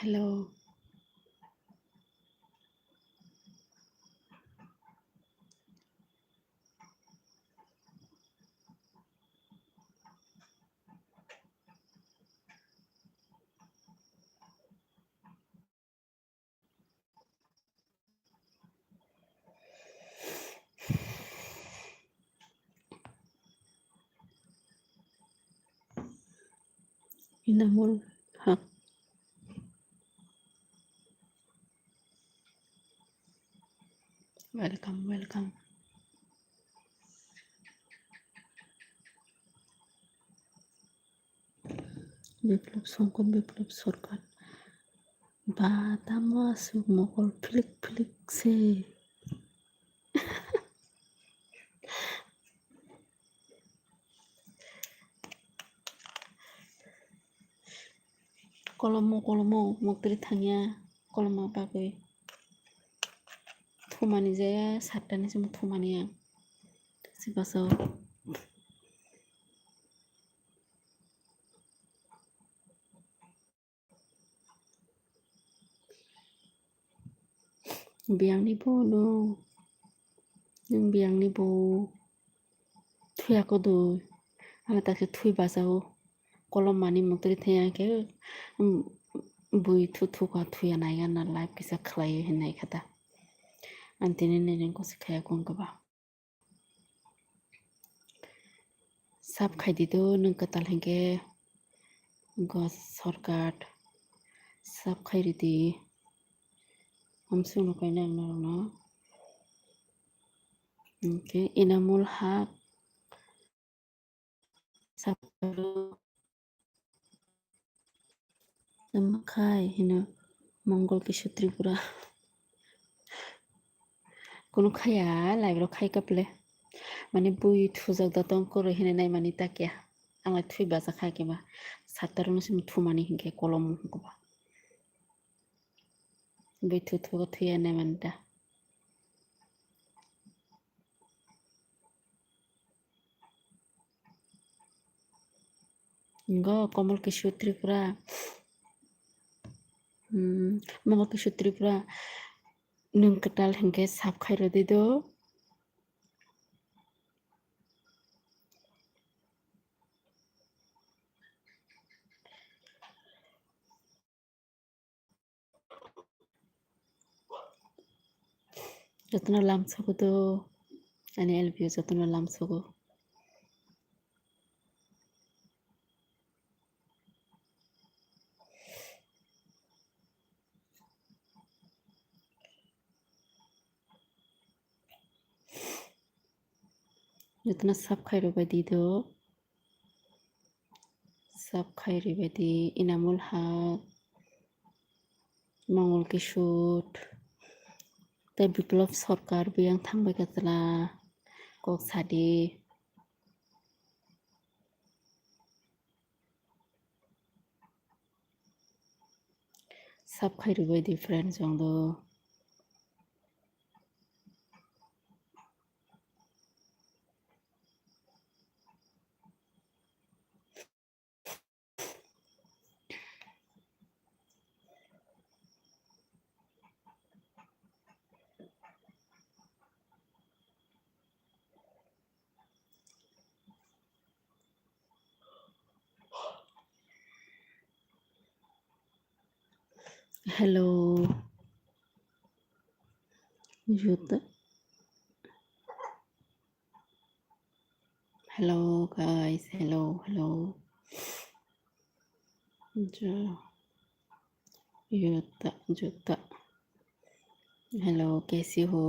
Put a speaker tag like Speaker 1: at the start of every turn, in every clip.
Speaker 1: Hello. Inamul Haq. Welcome. Biplop Songkot Biplop Sorkat. Batama Sugmokol Flik se. Kolomo Moktri Thangya Kolomo Bagui. Thumani Jaya Satani Sum Thumani Yang. Sibaso. Biangni bo no. Nung biangni bo. Thuya kodo. Ala takse thui basao. Kolom mani Moktri Thangya ke. Bui thu ka thuya naiga na life kisa khlai hinai khata. Antene nenen ko sikhaya kongkaba. Sab khaidito nung katal hengke. Gos Sorkat. Sab khairiti. Amsung no kaina no. Okay. Inamul Haq. Sab Namakai hino. Mongol Kishu Tripura. Kono khaya laibro khai kaple. Mane bui thujak datong koro hine nai mani takya. Angla thui basa khai keba. Satarun sim thu mani hingke kolom hingkoba. Bui thu ko thuya nai manita. Go Komol Kishu Tripura. Mongol Kishu Tripura. Nung katal hingke sab khairo dido. Jotno lamsogo do. Ani elvio jotno lamsogo. Jotno sab khairo badi do. Sab khairi badi Inamul Haq. Mongol Kishut. Tai Biplop Sorkar biyang thangbai katala. Kok sadi. Sab khairi badi friends jongdo. Hello. Yuta. Hello guys. Hello. Yuta. Hello. कैसी हो?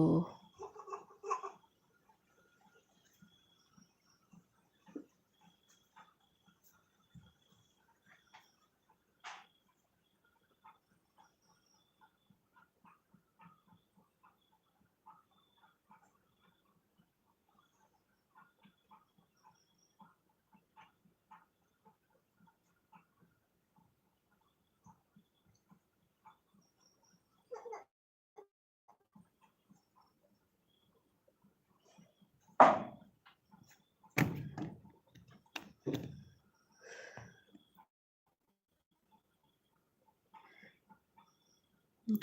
Speaker 1: Logani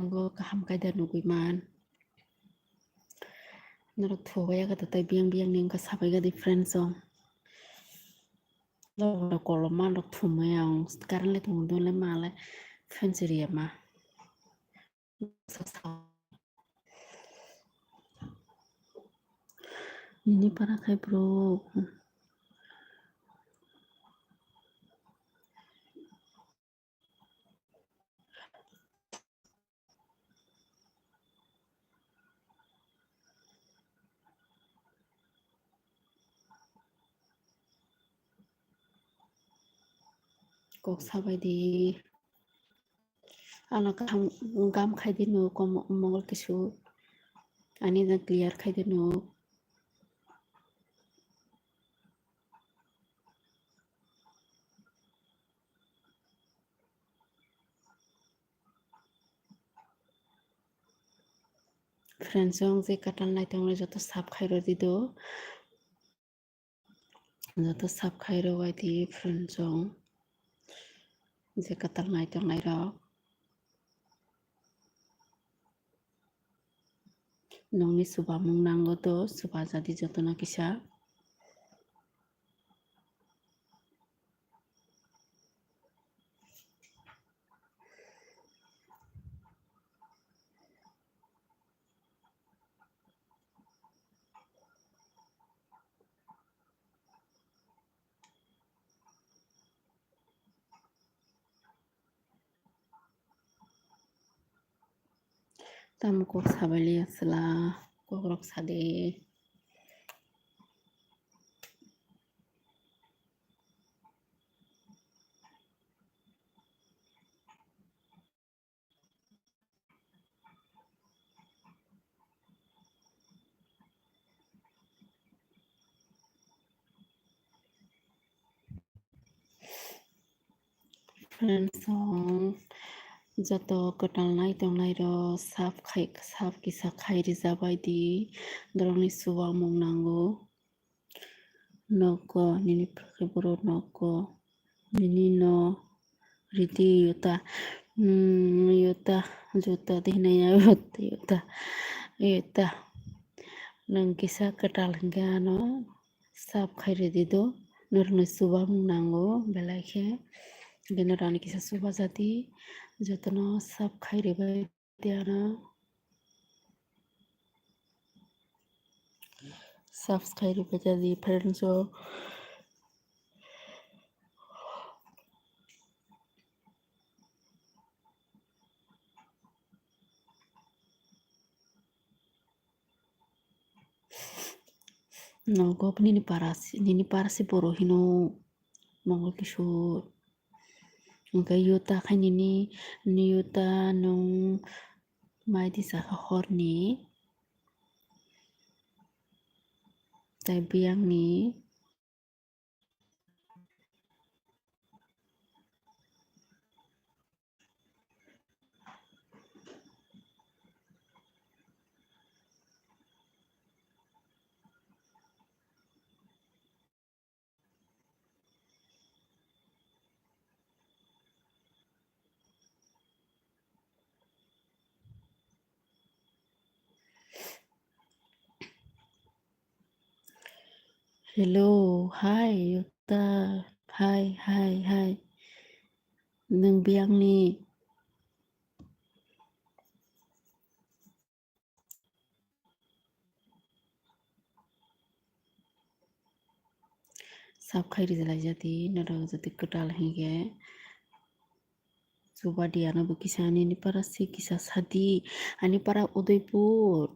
Speaker 1: go kaham kaida nuguiman. Nero thogaya kata tai biang ning ka sabai ga different song. Lo koloma lo thumayang sekarang le tungdu le male fancy ma. Ini para kai bro. Kok sabai di anak gam khai di no kom mongol kisu ani dan clear khai di no friends song je katal nai tong joto sap khai ro di do joto sap khai ro wai di friends song je katal nai tong nai ro nongni suba mung nango to suba jadi joto na kisa tam kok sabai li asla kok rok sade friends song joto katal nai tong nai ro sap kisa khai ri jabai di dorongni suba mung nango noko nini prakiboro noko nini no riti yuta yuta juta dinaya yuta nang kisa katal gano sap khaire dido norno suba nango belakhe gena rani kisa suba jati jotono sap khaire bai diana subscribe bai jadi friends so nongkok nini parasi boro hino mongol kisur Nggak yuta kan ini yuta nung mai di saka horni tai biang ni hello hi yuta hi nung biang ni sab khai ri jalai jati nara jati ketal hinge coba dia na bukisa ni para si kisah sadi ani para Udaipur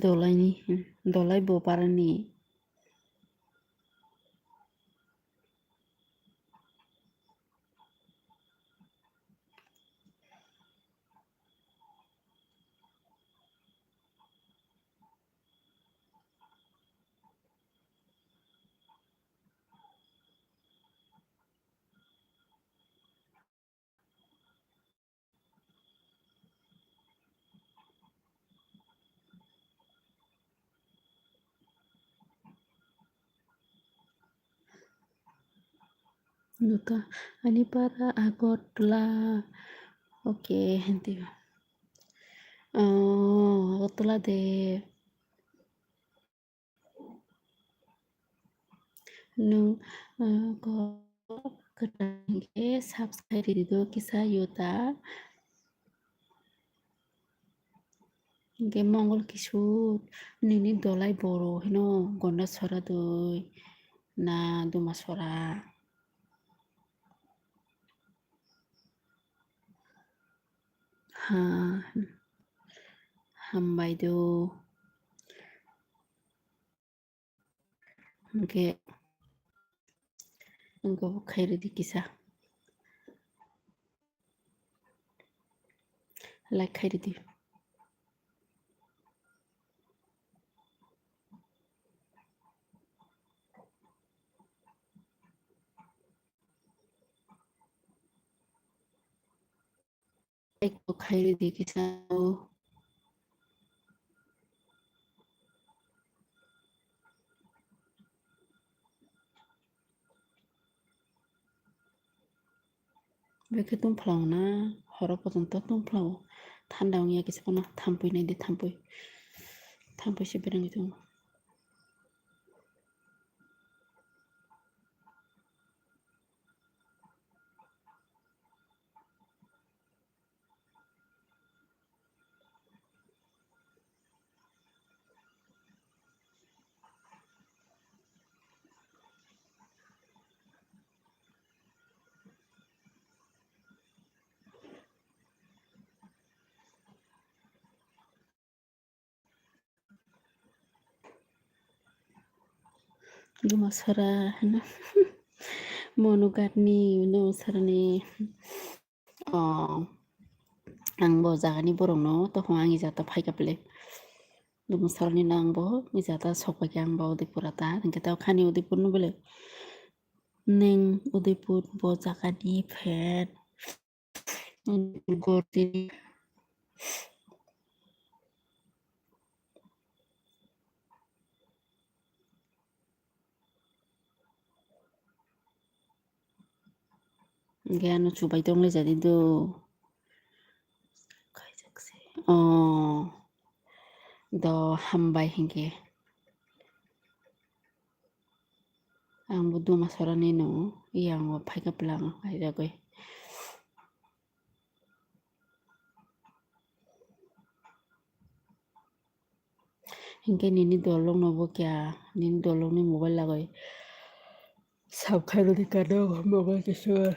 Speaker 1: Dolai ni, dolai bo parani. Nuka, ani para agotla. Okay, hindi. Agotla de. Nung ko ketange subscribe dido kisa yuta. Ge mongol kisut nini dolai boro hino gonda sora doi na duma sora. Ha hambai do ge go khairi di kisa like khairi di like go khairi di kisa Beke tumplang na horo potonto tumplang tanda ngia kisa pona thampui nai di thampui si berang itu duma sora na monugatni no sarani angbo jagani borongno tokong angi jata phaikable duma sorani nangbo ni jata sokpaki angbo udipurata hingke tao khani udipur no bele ning udipur bo jagani phet gorti Gano chubai tongle jadi do do hambai hingke ang budu masorani no yang phaika plang aidagoi hingke nini dolong no bo kya nini dolong ni mobile lagoi sab khairo di kado mobile kisur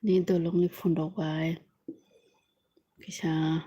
Speaker 1: ni dolong ni phone dok bai kisa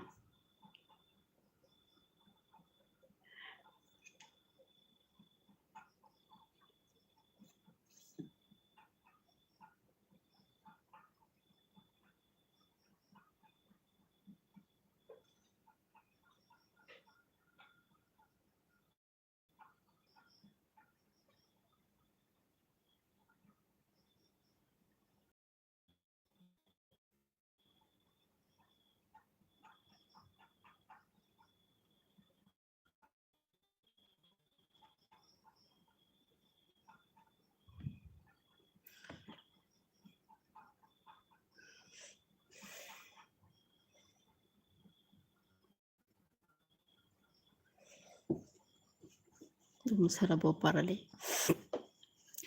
Speaker 1: musara bo parale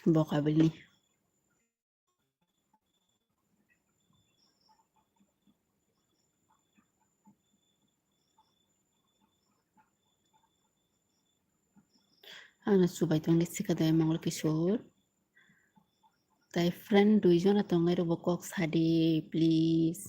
Speaker 1: bo kabil ni ana chubai tongle sikadai mongol kisur tai friend duijon atongai robo kok sadi please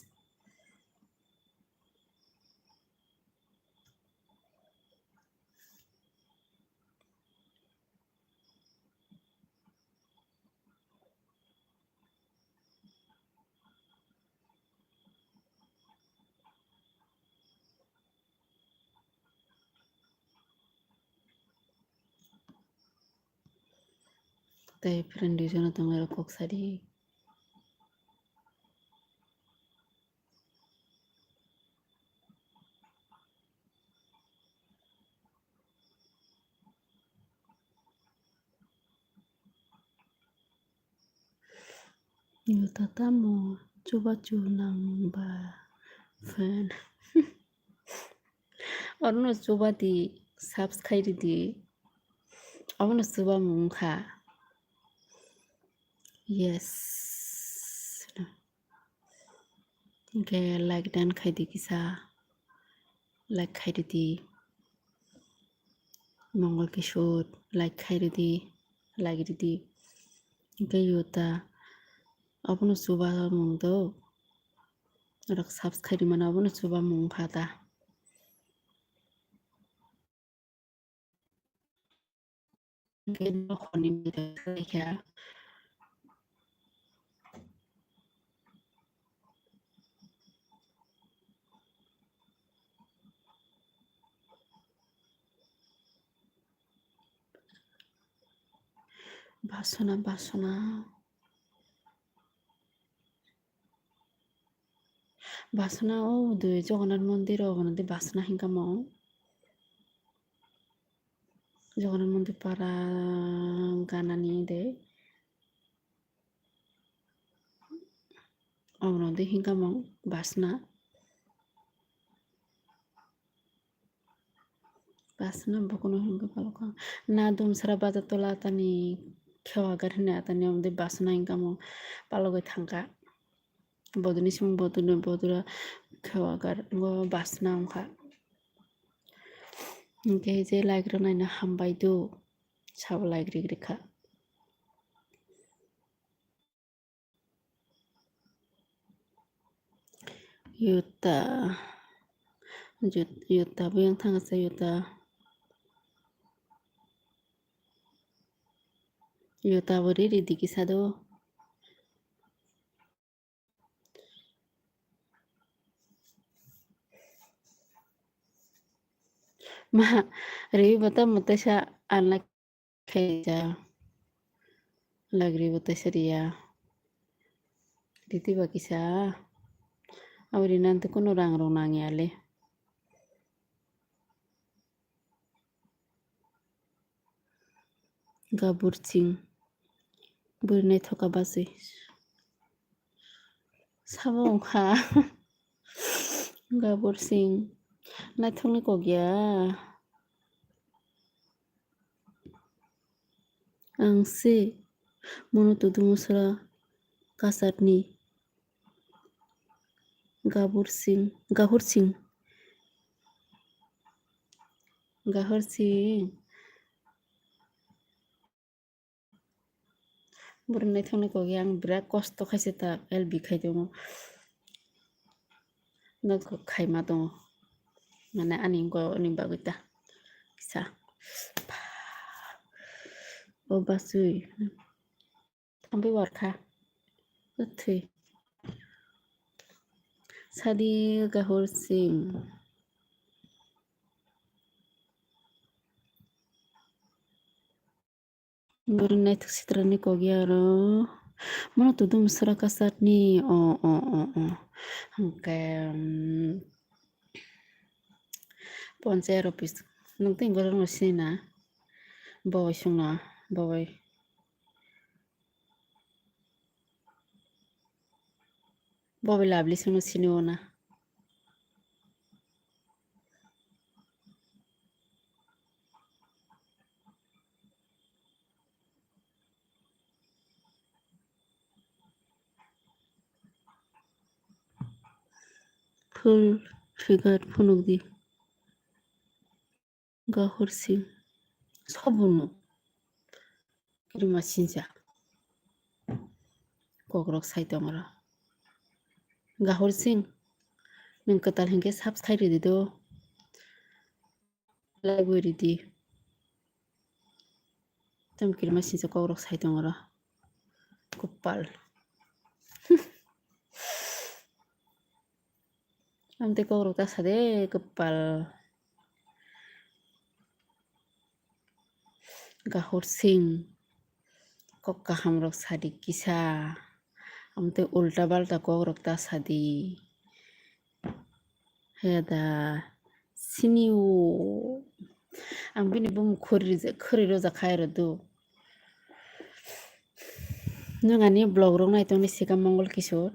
Speaker 1: তাই friend দুজনে তোমার cock সারি Yuta tamo coba cunang ba fan Orno coba di subscribe di Awno coba mungka Yes Oke like dan khai di kisah like khai di Mongol Kishore like khai di like di Oke Yuta Awno coba mung do Rak subscribe mana awno coba mungka ta Oke no khoni ya Basona Basona ও দুই জগন্নাথ মন্দির অবনতি বাসনা হিংকাম জগন্নাথ মন্দির পাড়া গানানি দে অবনতি হিংকাম বাসনা বকুনো হিংকা পালক না দুমসারা বাজার তোলা তানি খেওয়াগার হিনে তানি অমদি বাসনা হিংকাম পালগৈ থাঙ্কা বদনি সিং বদুরা খেওয়াগার বাসনা अंखा Oke je laikro naina hambai do sab laikri grika Yuta Yuta buyang thangasa Yuta bori ridi kisado ma revi bata mutasha anak kheja lagri mutasha riya riti bakisa awri nanti kono rang rong nangi ale Gabur Singh Burnai thoka basi Sabong kha Gabur Singh Naithokni kogya Angse Mono tudumusra kasatni Gahur Singh Burnai thokni kogya ang birat kosto khaise ta LB khaidongo Nako khaima dongo Mana ani ni baguita Kisa O basui Tampi warkha Uthui Sadi Gahur Singh Burnai thok sitrani kogya ro Mono tudumusra kasatni Angke Poncer office Nung ting gorong sina Bawai sungna Bawai labli sunu siniona Full figure phunukdi Gahur Singh Sobunu Kirima sinja Kogrok saitongara Gahur Singh Nung katal hingke subscribe di do Library di Tam kirima sinja kogrok saitongara Kupal Amte kogrok ta sade kupal Gahur Singh kok kaham rok sadi kisa amte ulta balta kok rok ta sadi heda siniu ang bini bum khori roja khai ro do nung ani blog rok nai tong ni sikam mongol kisor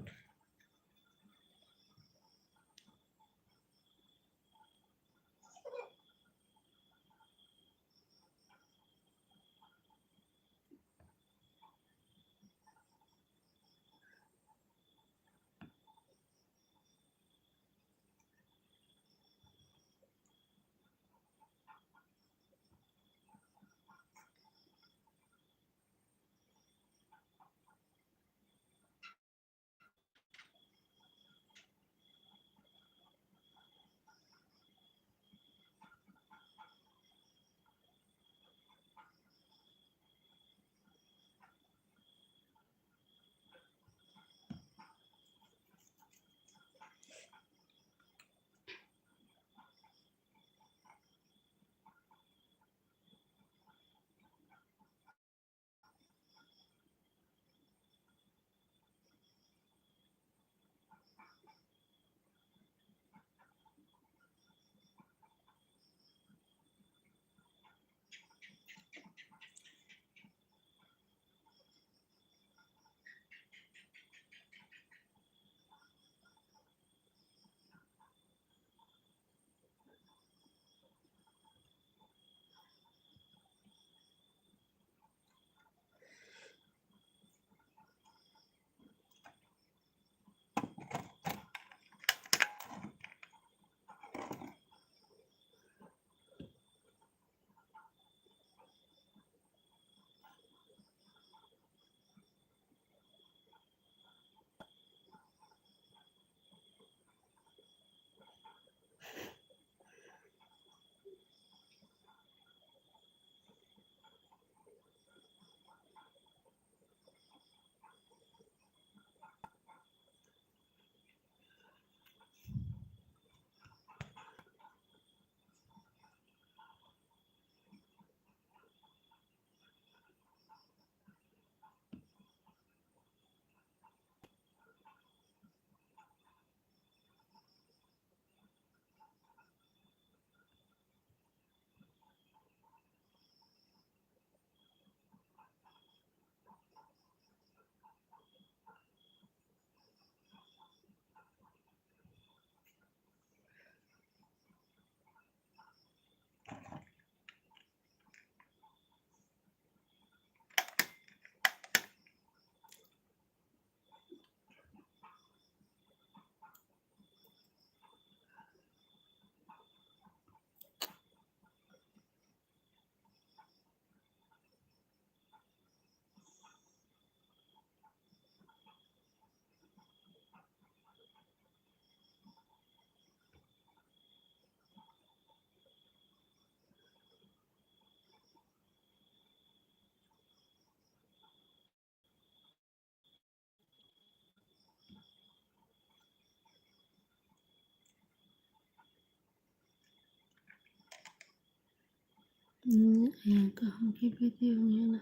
Speaker 1: yang kaham ki bete na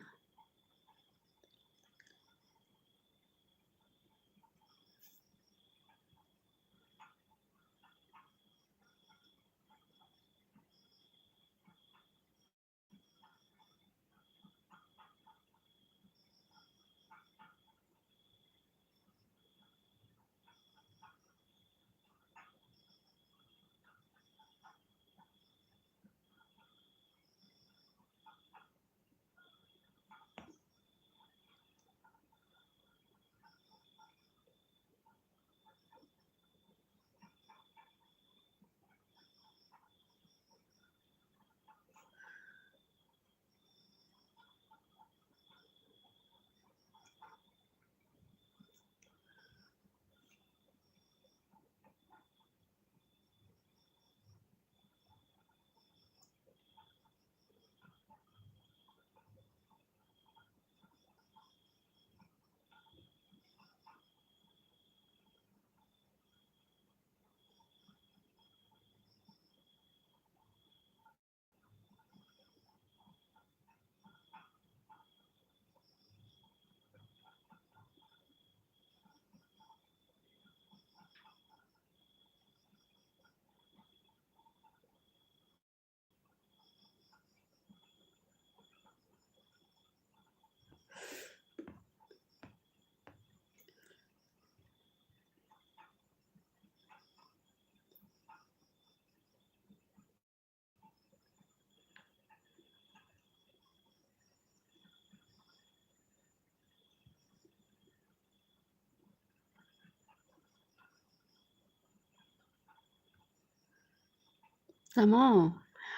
Speaker 1: Samo,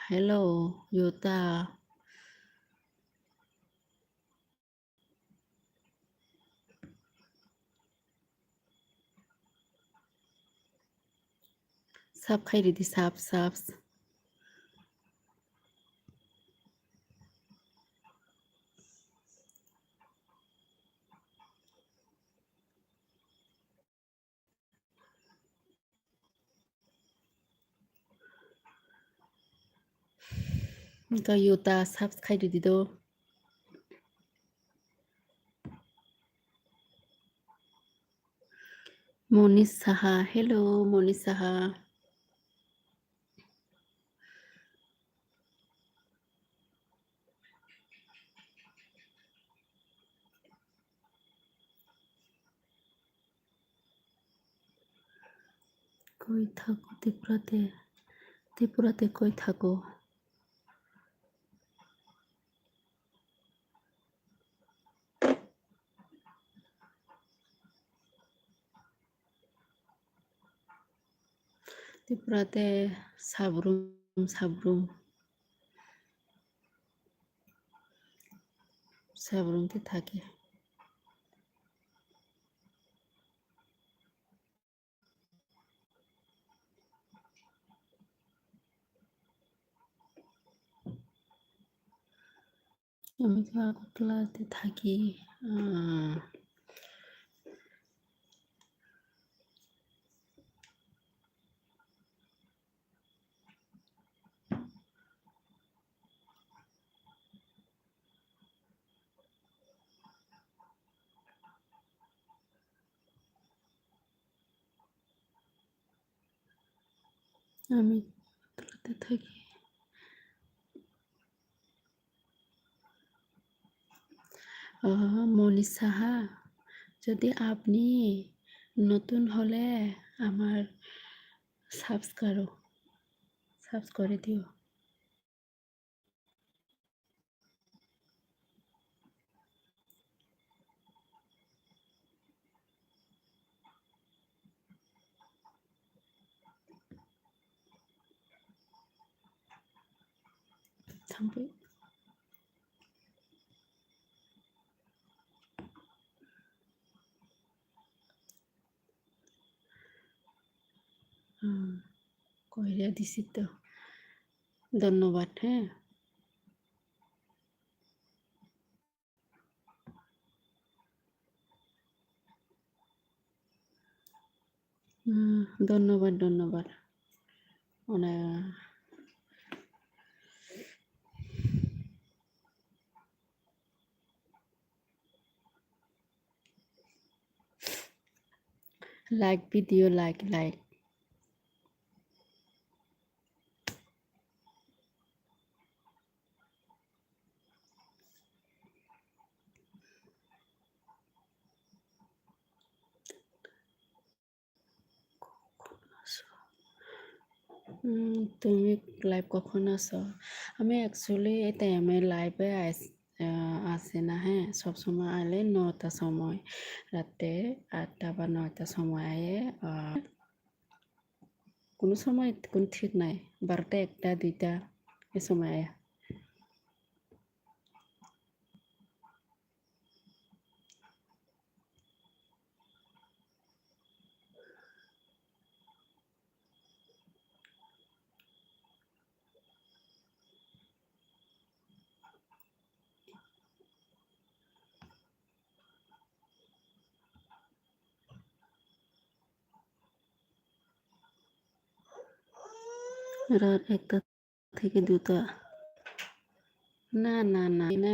Speaker 1: hello, Yuta. Sap খাইরেদি sap sap. Ka Yuta sap খাইরেদি do. Monish Saha, hello, Monish Saha. কই থাকো ত্রিপুরাতে? ত্রিপুরাতে কই থাকো? ত্রিপুরাতে সাবরুম সাবরুম সাবরুমতে থাকে। আমি তো আগরতলাতে থাকি। আমি আগরতলাতে থাকি। মনিষ সাহা, যদি আপনি নতুন হলে আমার সাবস্ক্রাইব করে দিও। sampai কইরা দিছি তো, ধন্যবাদ। হ্যাঁ, ধন্যবাদ ধন্যবাদ। অনেক লাইক ভিডিও লাইক। তুমি লাইভ কখন আসো? আমি অ্যাকচুয়ালি এই টাইমে লাইভে আসে না। হ্যাঁ, সবসময় আইলে 9টা সময়, রাতে 8টা বা 9টা সময় আয়ে। কোনো সময় কোনো ঠিক নাই, 12টা 1টা 2টা এ সময় আয়া। রাত 1টা থেকে 2টা। না না না না,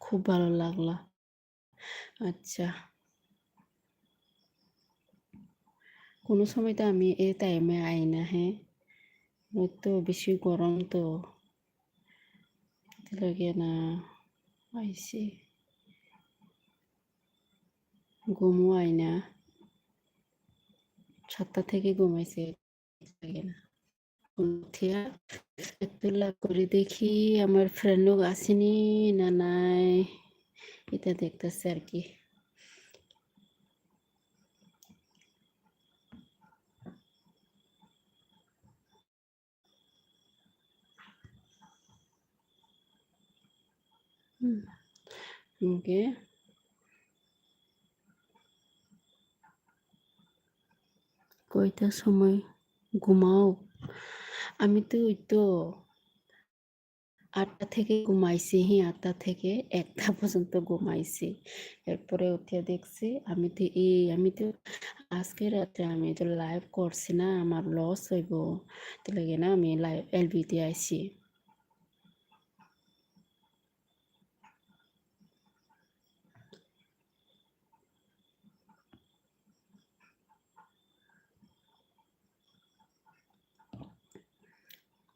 Speaker 1: খুব ভালো লাগলো। আচ্ছা, কোনো সময় তো আমি এই টাইমে আই না। হ্যাঁ, ওই তো বেশি গরম তো লাগে না আইসি ঘুমও আয় না 7টা থেকে ঘুমাইছে লাগে না উঠিয়া একটু লাভ করে দেখি আমার ফ্রেন্ড লোক আসেনি না নাই এটা দেখতেছে আর কি ওকে কয়টার সময় ঘুমাও আমি তো ওই তো 8টা থেকে ঘুমাইছি 8টা থেকে 1টা পর্যন্ত ঘুমাইছি এরপরে উঠে দেখছি আমি তো আজকে রাতে আমি তো লাইভ করছি না আমার লস হইব তো লাগে না আমি লাইভ এলবিতে আইছি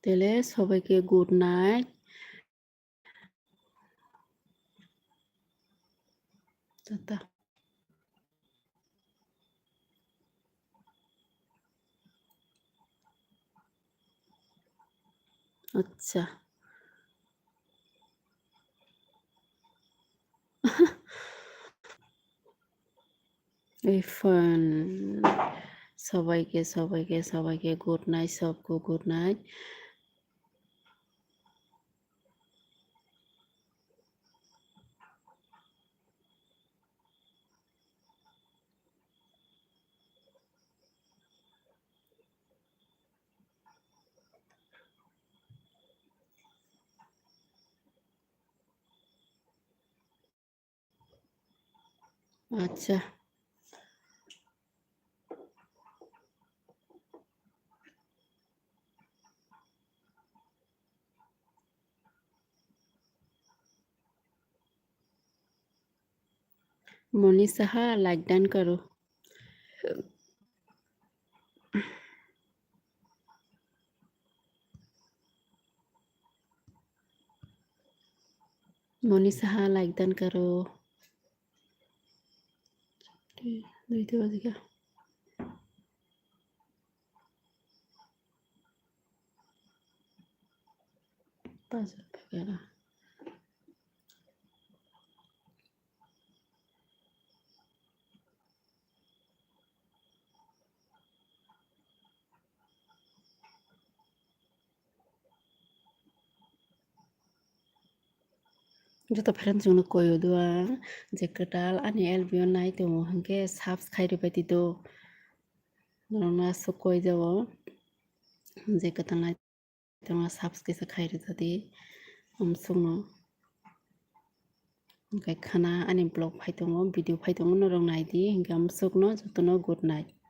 Speaker 1: তাহলে সবাইকে গুড নাইট টাটা আচ্ছা এই সবাইকে গুড নাইট সবকো গুড নাইট আচ্ছা मनी साहा लाइक डन करो मनी साहा लाइक डन करो দুইটা বাজে গা 5 টাকা না Jota friends jung koyo dua je ketal ani elbion nai to hangke subscribe pati do nona so koy jawo je ketal nai to subscribe sa khairi tadi sungno kai khana ani blog phai tongo video phai tongo norong nai di hingam sukno jotono good night